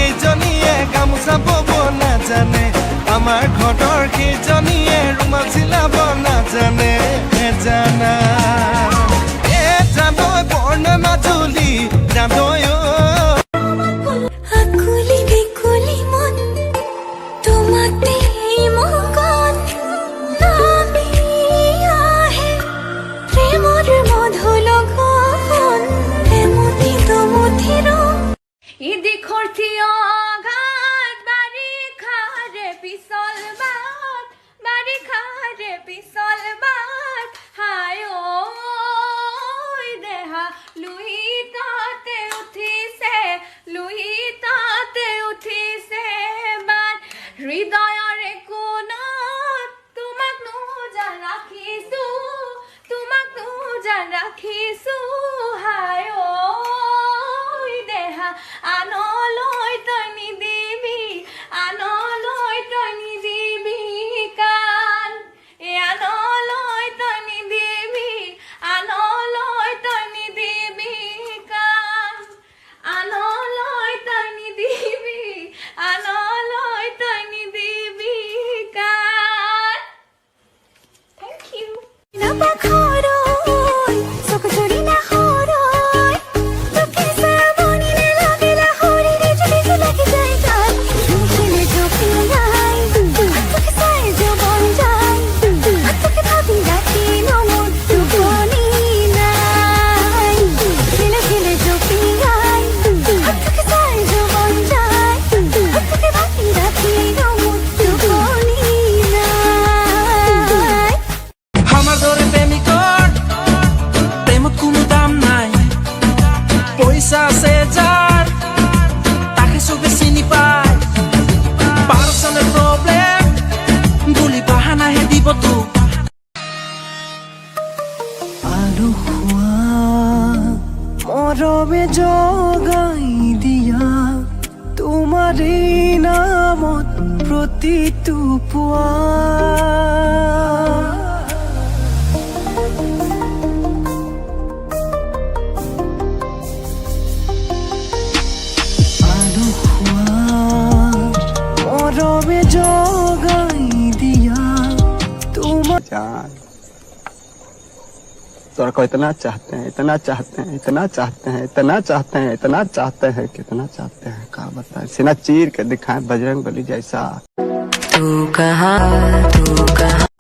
কেইজনীয়ে গামোচা বব নাজানে, আমাৰ ঘৰৰ কেইজনীয়ে ৰুমাল চিলাব নাজানে। জানা এ জানৈ বৰ্ণ মাজুলী জানৈ হৃদয়ৰে কোণত তোমাক নোজান ৰাখিছো হায় ঐ দেহা আনলৈ তই নিদিবি, আনলৈ তই নিদিবি কাণ, আনলৈ তই নিদিবি, আনলৈ তই নিদিবি কাণ, আনলৈ তই নিদিবি, আনলৈ তই নিদিবি কাণ। Thank you. আছে যার তাকে চবে চিনি পায়, পার্সোনাল প্রবলেম বুলি বাহানাহে দিব তোক। আলু খোৱা মৰমে জগাই দিয়া তোমাৰে নামত প্ৰতিটো পুৱা। तोरा को इतना चाहते हैं, इतना चाहते हैं, इतना चाहते हैं, इतना चाहते हैं, इतना चाहते हैं, कितना चाहते हैं का बताएं, सीना चीर के दिखाएं बजरंग बली जैसा। तू कहाँ